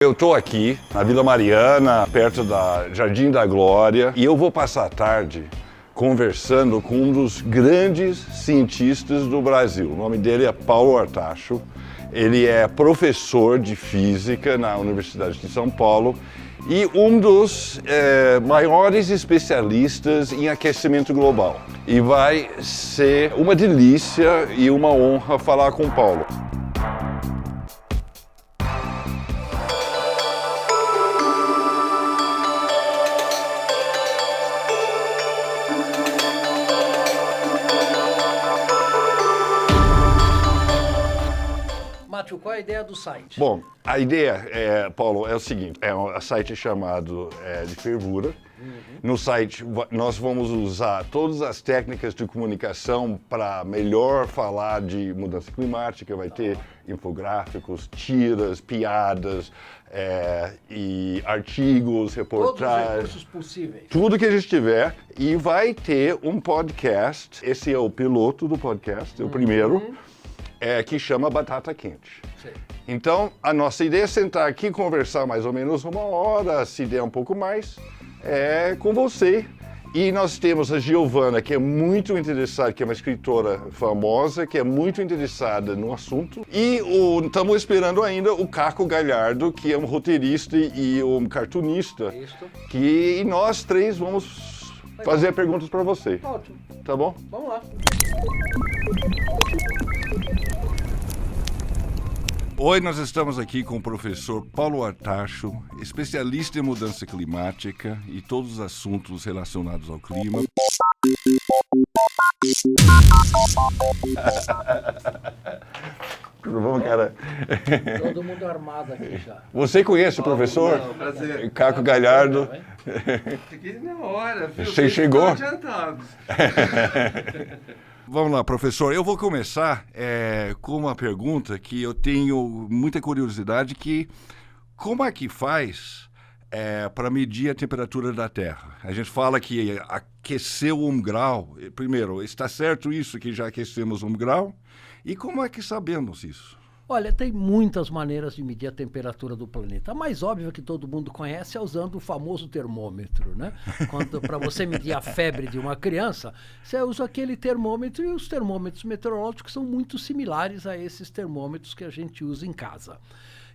Eu estou aqui na Vila Mariana, perto da Jardim da Glória, e eu vou passar a tarde conversando com um dos grandes cientistas do Brasil. O nome dele é Paulo Artacho. Ele é professor de física na Universidade de São Paulo e um dos maiores especialistas em aquecimento global. E vai ser uma delícia e uma honra falar com o Paulo. Mátio, qual é a ideia do site? Bom, a ideia, Paulo, é o seguinte, é um site chamado de fervura. No site nós vamos usar todas as técnicas de comunicação para melhor falar de mudança climática. Vai ter infográficos, tiras, piadas e artigos, reportagens. Todos os recursos possíveis. Tudo que a gente tiver. E vai ter um podcast, esse é o piloto do podcast, o primeiro, que chama Batata Quente. Sim. Então, a nossa ideia é sentar aqui e conversar mais ou menos uma hora, se der um pouco mais, com você. E nós temos a Giovana, que é muito interessada, que é uma escritora famosa, que é muito interessada no assunto. E estamos esperando ainda o Caco Galhardo, que é um roteirista e um cartunista. Isso. E nós três vamos fazer perguntas para você. Ótimo. Tá bom? Vamos lá. Hoje nós estamos aqui com o professor Paulo Artacho, especialista em mudança climática e todos os assuntos relacionados ao clima. Tudo bom, cara? Todo mundo armado aqui já. Você conhece o professor? Não, prazer. Caco Galhardo. Fiquei na hora, viu? Você chegou? Adiantado. Vamos lá, professor. Eu vou começar com uma pergunta que eu tenho muita curiosidade, como é que faz para medir a temperatura da Terra? A gente fala que aqueceu 1 grau. Primeiro, está certo isso que já aquecemos 1 grau? E como é que sabemos isso? Olha, tem muitas maneiras de medir a temperatura do planeta. A mais óbvia que todo mundo conhece é usando o famoso termômetro, né? Para você medir a febre de uma criança, você usa aquele termômetro, e os termômetros meteorológicos são muito similares a esses termômetros que a gente usa em casa.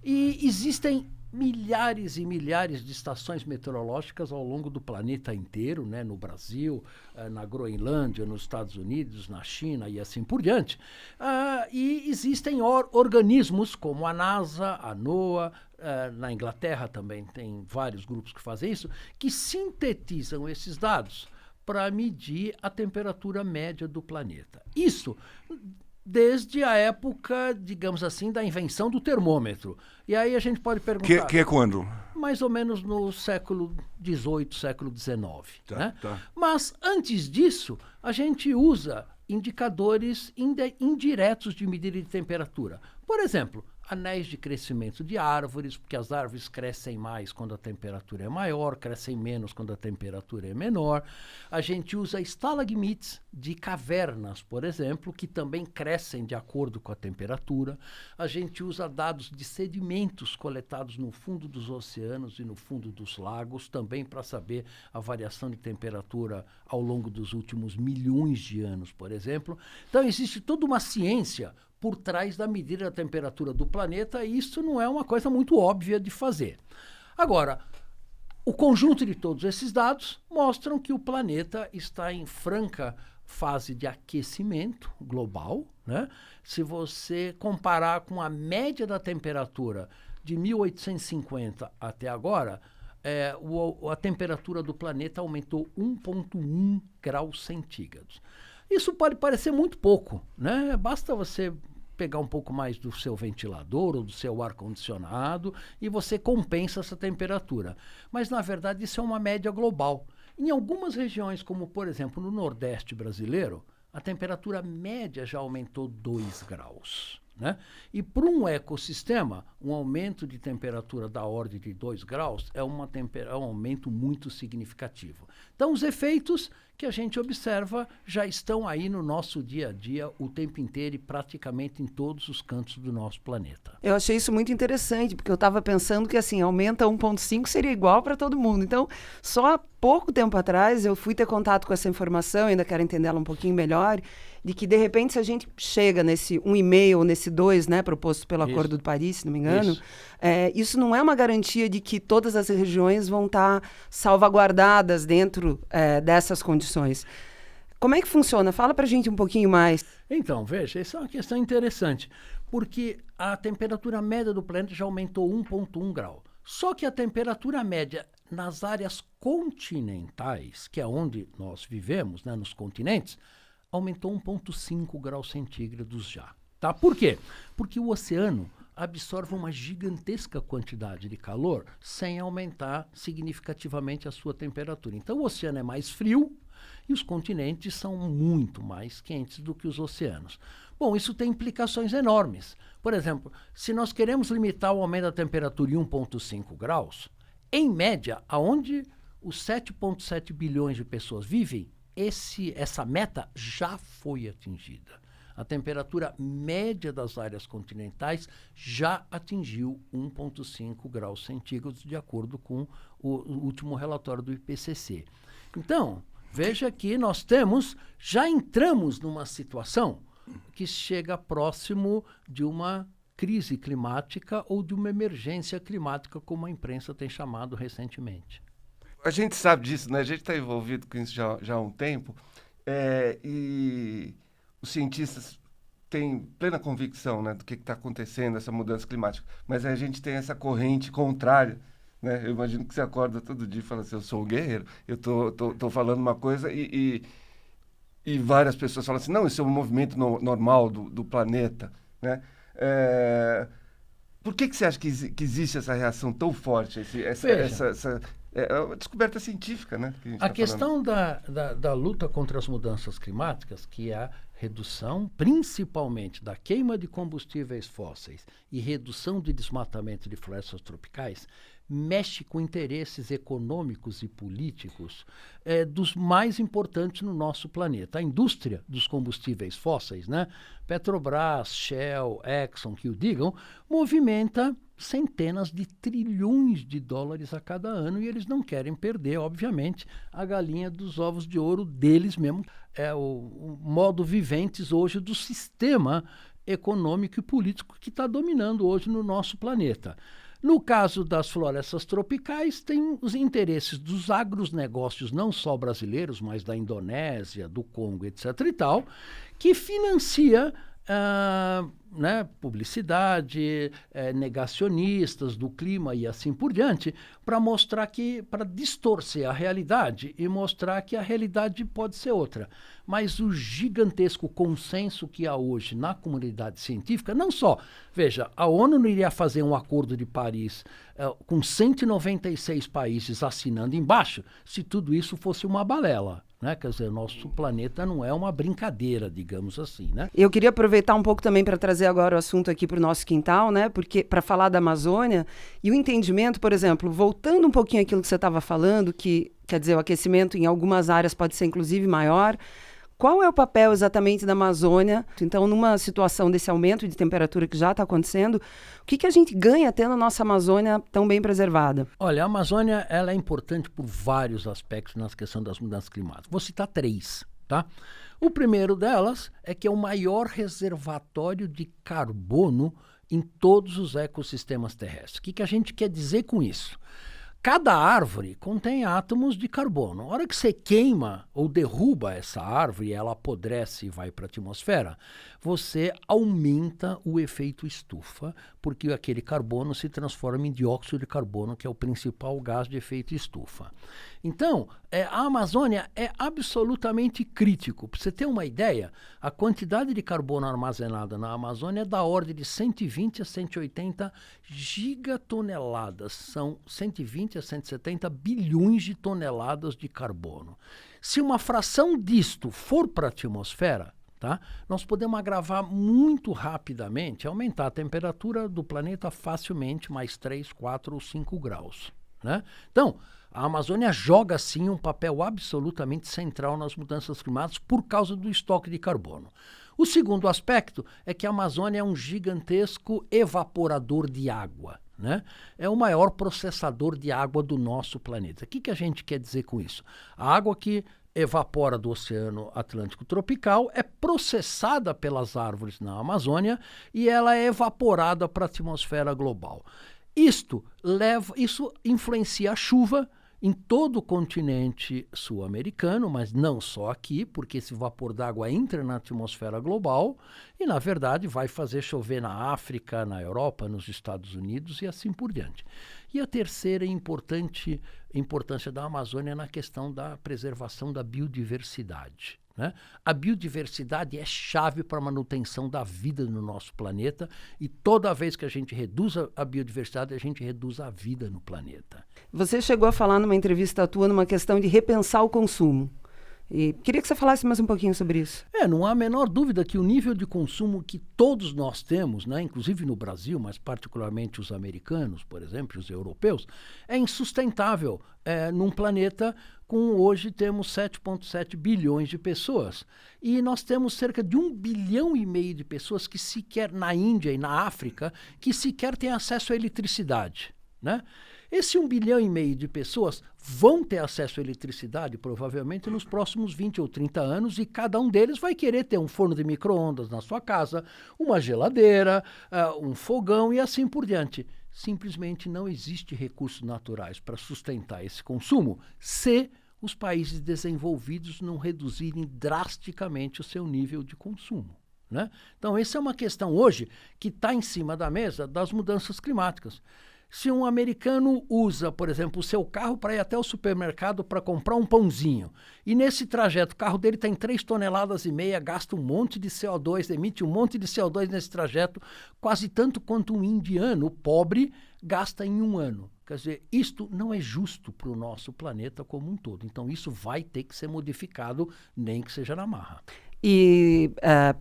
E existem milhares e milhares de estações meteorológicas ao longo do planeta inteiro, né? No Brasil, na Groenlândia, nos Estados Unidos, na China e assim por diante. E existem organismos como a NASA, a NOAA, na Inglaterra também tem vários grupos que fazem isso, que sintetizam esses dados para medir a temperatura média do planeta. Isso desde a época, digamos assim, da invenção do termômetro. E aí a gente pode perguntar... Que é quando? Mais ou menos no século XVIII, século XIX. Tá, né? tá. Mas, antes disso, a gente usa indicadores indiretos de medida de temperatura. Por exemplo, anéis de crescimento de árvores, porque as árvores crescem mais quando a temperatura é maior, crescem menos quando a temperatura é menor. A gente usa estalagmites de cavernas, por exemplo, que também crescem de acordo com a temperatura. A gente usa dados de sedimentos coletados no fundo dos oceanos e no fundo dos lagos, também para saber a variação de temperatura ao longo dos últimos milhões de anos, por exemplo. Então, existe toda uma ciência por trás da medida da temperatura do planeta, e isso não é uma coisa muito óbvia de fazer. Agora, o conjunto de todos esses dados mostram que o planeta está em franca fase de aquecimento global, né? Se você comparar com a média da temperatura de 1850 até agora, a temperatura do planeta aumentou 1,1 graus centígrados. Isso pode parecer muito pouco, né? Basta você pegar um pouco mais do seu ventilador ou do seu ar-condicionado e você compensa essa temperatura. Mas, na verdade, isso é uma média global. Em algumas regiões, como, por exemplo, no Nordeste brasileiro, a temperatura média já aumentou 2 graus. Né? E para um ecossistema, um aumento de temperatura da ordem de 2 graus é um aumento muito significativo. Então, os efeitos que a gente observa já estão aí no nosso dia a dia o tempo inteiro e praticamente em todos os cantos do nosso planeta. Eu achei isso muito interessante, porque eu estava pensando que assim, aumenta 1,5 seria igual para todo mundo. Então, só há pouco tempo atrás eu fui ter contato com essa informação, ainda quero entendê-la um pouquinho melhor, de que de repente se a gente chega nesse 1,5 ou nesse 2, né, proposto pelo Acordo de Paris, se não me engano, isso não é uma garantia de que todas as regiões vão estar salvaguardadas dentro dessas condições. Como é que funciona? Fala para a gente um pouquinho mais. Então, veja, essa é uma questão interessante, porque a temperatura média do planeta já aumentou 1,1 grau. Só que a temperatura média nas áreas continentais, que é onde nós vivemos, né, nos continentes, aumentou 1,5 graus centígrados já. Tá? Por quê? Porque o oceano absorve uma gigantesca quantidade de calor sem aumentar significativamente a sua temperatura. Então, o oceano é mais frio e os continentes são muito mais quentes do que os oceanos. Bom, isso tem implicações enormes. Por exemplo, se nós queremos limitar o aumento da temperatura em 1,5 graus, em média, aonde os 7,7 bilhões de pessoas vivem, essa meta já foi atingida. A temperatura média das áreas continentais já atingiu 1,5 graus centígrados, de acordo com o último relatório do IPCC. Então, veja que nós já entramos numa situação que chega próximo de uma crise climática ou de uma emergência climática, como a imprensa tem chamado recentemente. A gente sabe disso, né? A gente está envolvido com isso já há um tempo, e os cientistas têm plena convicção, né, do que está acontecendo, essa mudança climática. Mas a gente tem essa corrente contrária, né? Eu imagino que você acorda todo dia e fala assim, eu sou um guerreiro, eu tô falando uma coisa e várias pessoas falam assim, não, isso é um movimento normal do planeta, né? Por que você acha que existe essa reação tão forte, é uma descoberta científica, né? Que a questão da luta contra as mudanças climáticas, que é a redução, principalmente, da queima de combustíveis fósseis e redução de desmatamento de florestas tropicais, mexe com interesses econômicos e políticos dos mais importantes no nosso planeta. A indústria dos combustíveis fósseis, né? Petrobras, Shell, Exxon, que o digam, movimenta centenas de trilhões de dólares a cada ano e eles não querem perder, obviamente, a galinha dos ovos de ouro deles mesmo. É o modo viventes hoje do sistema econômico e político que está dominando hoje no nosso planeta. No caso das florestas tropicais, tem os interesses dos agronegócios, não só brasileiros, mas da Indonésia, do Congo, etc. e tal, que financia publicidade, negacionistas do clima e assim por diante, para distorcer a realidade e mostrar que a realidade pode ser outra. Mas o gigantesco consenso que há hoje na comunidade científica, não só, veja, a ONU não iria fazer um acordo de Paris com 196 países assinando embaixo, se tudo isso fosse uma balela. Né? Quer dizer, nosso planeta não é uma brincadeira, digamos assim, né? Eu queria aproveitar um pouco também para trazer agora o assunto aqui para o nosso quintal, né? Porque para falar da Amazônia e o entendimento, por exemplo, voltando um pouquinho àquilo que você estava falando, que quer dizer, o aquecimento em algumas áreas pode ser inclusive maior. Qual é o papel exatamente da Amazônia? Então, numa situação desse aumento de temperatura que já está acontecendo, o que a gente ganha tendo a nossa Amazônia tão bem preservada? Olha, a Amazônia ela é importante por vários aspectos na questão das mudanças climáticas. Vou citar 3, tá? O primeiro delas é que é o maior reservatório de carbono em todos os ecossistemas terrestres. O que a gente quer dizer com isso? Cada árvore contém átomos de carbono. A hora que você queima ou derruba essa árvore, ela apodrece e vai para a atmosfera, você aumenta o efeito estufa, porque aquele carbono se transforma em dióxido de carbono, que é o principal gás de efeito estufa. Então, a Amazônia é absolutamente crítico. Para você ter uma ideia, a quantidade de carbono armazenada na Amazônia é da ordem de 120 a 180 gigatoneladas. São 120 a 170 bilhões de toneladas de carbono. Se uma fração disto for para a atmosfera, tá, nós podemos agravar muito rapidamente, aumentar a temperatura do planeta facilmente mais 3, 4 ou 5 graus. né? Então, a Amazônia joga, sim, um papel absolutamente central nas mudanças climáticas por causa do estoque de carbono. O segundo aspecto é que a Amazônia é um gigantesco evaporador de água, né? É o maior processador de água do nosso planeta. O que a gente quer dizer com isso? A água que evapora do Oceano Atlântico Tropical é processada pelas árvores na Amazônia e ela é evaporada para a atmosfera global. Isso influencia a chuva em todo o continente sul-americano, mas não só aqui, porque esse vapor d'água entra na atmosfera global e, na verdade, vai fazer chover na África, na Europa, nos Estados Unidos e assim por diante. E a terceira importância da Amazônia é na questão da preservação da biodiversidade, né? A biodiversidade é chave para a manutenção da vida no nosso planeta e toda vez que a gente reduz a biodiversidade, a gente reduz a vida no planeta. Você chegou a falar numa entrevista tua numa questão de repensar o consumo. E queria que você falasse mais um pouquinho sobre isso. Não há a menor dúvida que o nível de consumo que todos nós temos, né, inclusive no Brasil, mas particularmente os americanos, por exemplo, os europeus, é insustentável num planeta com hoje temos 7,7 bilhões de pessoas. E nós temos cerca de 1,5 bilhão de pessoas que sequer, na Índia e na África, que sequer têm acesso à eletricidade, né? Esse 1,5 bilhão de pessoas vão ter acesso à eletricidade provavelmente nos próximos 20 ou 30 anos e cada um deles vai querer ter um forno de micro-ondas na sua casa, uma geladeira, um fogão e assim por diante. Simplesmente não existe recursos naturais para sustentar esse consumo se os países desenvolvidos não reduzirem drasticamente o seu nível de consumo, né? Então, essa é uma questão hoje que está em cima da mesa das mudanças climáticas. Se um americano usa, por exemplo, o seu carro para ir até o supermercado para comprar um pãozinho, e nesse trajeto o carro dele tem 3,5 toneladas, gasta um monte de CO2, emite um monte de CO2 nesse trajeto, quase tanto quanto um indiano pobre gasta em um ano. Quer dizer, isto não é justo para o nosso planeta como um todo. Então, isso vai ter que ser modificado, nem que seja na marra. E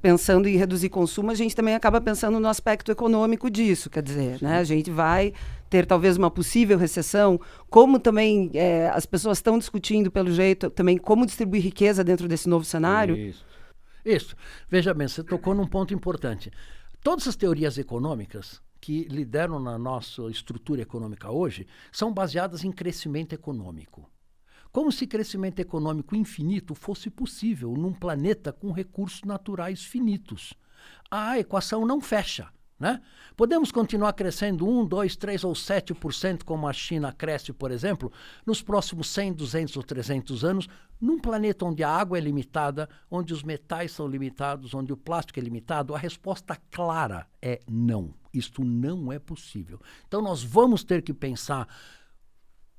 pensando em reduzir consumo, a gente também acaba pensando no aspecto econômico disso, quer dizer, né? A gente vai ter talvez uma possível recessão, como também as pessoas estão discutindo, pelo jeito, também como distribuir riqueza dentro desse novo cenário. Isso. Veja bem, você tocou num ponto importante. Todas as teorias econômicas que lideram na nossa estrutura econômica hoje são baseadas em crescimento econômico. Como se crescimento econômico infinito fosse possível num planeta com recursos naturais finitos. A equação não fecha, né? Podemos continuar crescendo 1, 2, 3 ou 7%, como a China cresce, por exemplo, nos próximos 100, 200 ou 300 anos, num planeta onde a água é limitada, onde os metais são limitados, onde o plástico é limitado? A resposta clara é não. Isto não é possível. Então nós vamos ter que pensar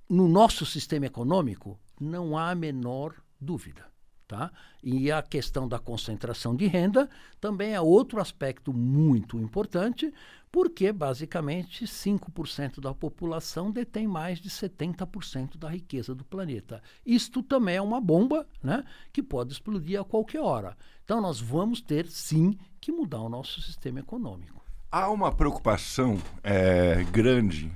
no nosso sistema econômico, não há a menor dúvida, tá? E a questão da concentração de renda também é outro aspecto muito importante, porque basicamente 5% da população detém mais de 70% da riqueza do planeta. Isto também é uma bomba, né, que pode explodir a qualquer hora. Então nós vamos ter, sim, que mudar o nosso sistema econômico. Há uma preocupação grande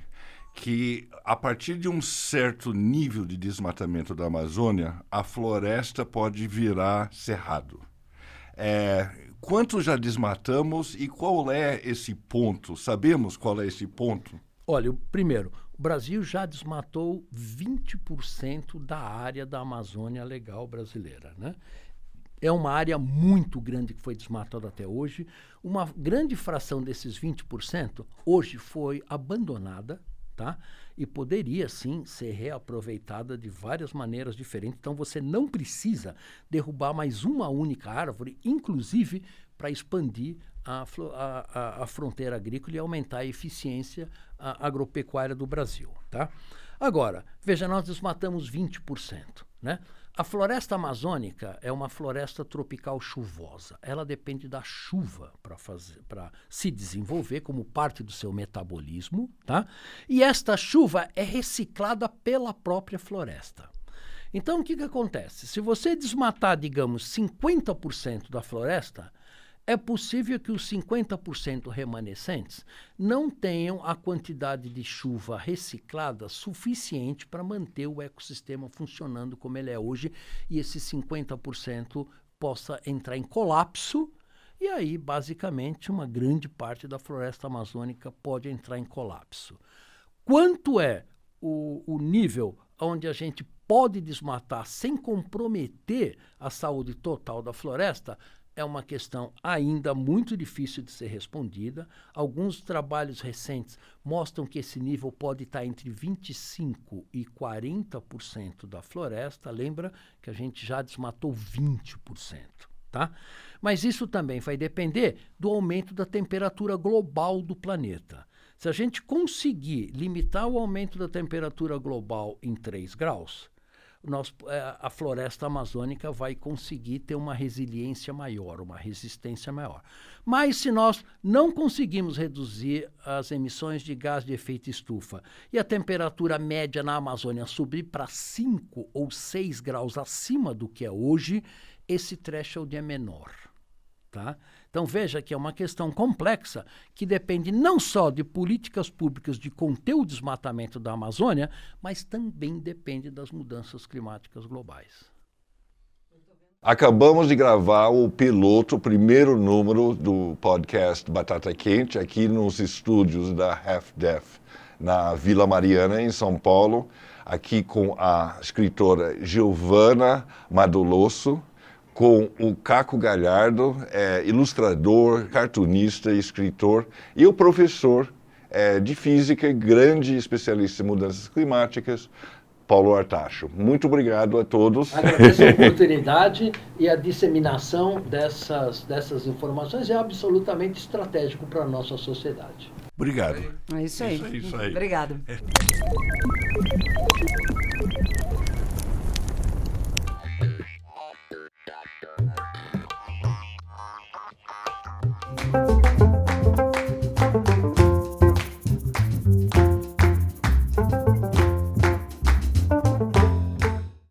que, a partir de um certo nível de desmatamento da Amazônia, a floresta pode virar cerrado. Quanto já desmatamos e qual é esse ponto? Sabemos qual é esse ponto? Olha, primeiro, o Brasil já desmatou 20% da área da Amazônia Legal brasileira, né? É uma área muito grande que foi desmatada até hoje. Uma grande fração desses 20% hoje foi abandonada, tá? E poderia, sim, ser reaproveitada de várias maneiras diferentes. Então, você não precisa derrubar mais uma única árvore, inclusive para expandir a fronteira agrícola e aumentar a eficiência agropecuária do Brasil, tá? Agora, veja, nós desmatamos 20%, né? A floresta amazônica é uma floresta tropical chuvosa. Ela depende da chuva para se desenvolver como parte do seu metabolismo, tá? E esta chuva é reciclada pela própria floresta. Então, o que acontece? Se você desmatar, digamos, 50% da floresta, é possível que os 50% remanescentes não tenham a quantidade de chuva reciclada suficiente para manter o ecossistema funcionando como ele é hoje, e esse 50% possa entrar em colapso, e aí, basicamente, uma grande parte da floresta amazônica pode entrar em colapso. Quanto é o nível onde a gente pode desmatar sem comprometer a saúde total da floresta, é uma questão ainda muito difícil de ser respondida. Alguns trabalhos recentes mostram que esse nível pode estar entre 25% e 40% da floresta. Lembra que a gente já desmatou 20%, tá? Mas isso também vai depender do aumento da temperatura global do planeta. Se a gente conseguir limitar o aumento da temperatura global em 3 graus, a floresta amazônica vai conseguir ter uma resiliência maior, uma resistência maior. Mas se nós não conseguimos reduzir as emissões de gás de efeito estufa e a temperatura média na Amazônia subir para 5 ou 6 graus acima do que é hoje, esse threshold é menor. Tá? Então veja que é uma questão complexa que depende não só de políticas públicas de conter o desmatamento da Amazônia, mas também depende das mudanças climáticas globais. Acabamos de gravar o piloto, o primeiro número do podcast Batata Quente, aqui nos estúdios da Half-Deaf, na Vila Mariana, em São Paulo, aqui com a escritora Giovana Madolosso, com o Caco Galhardo, ilustrador, cartunista, escritor, e o professor de física, grande especialista em mudanças climáticas, Paulo Artacho. Muito obrigado a todos. Agradeço a oportunidade, e a disseminação dessas informações é absolutamente estratégico para a nossa sociedade. Obrigado. É isso aí. Isso aí. Obrigado.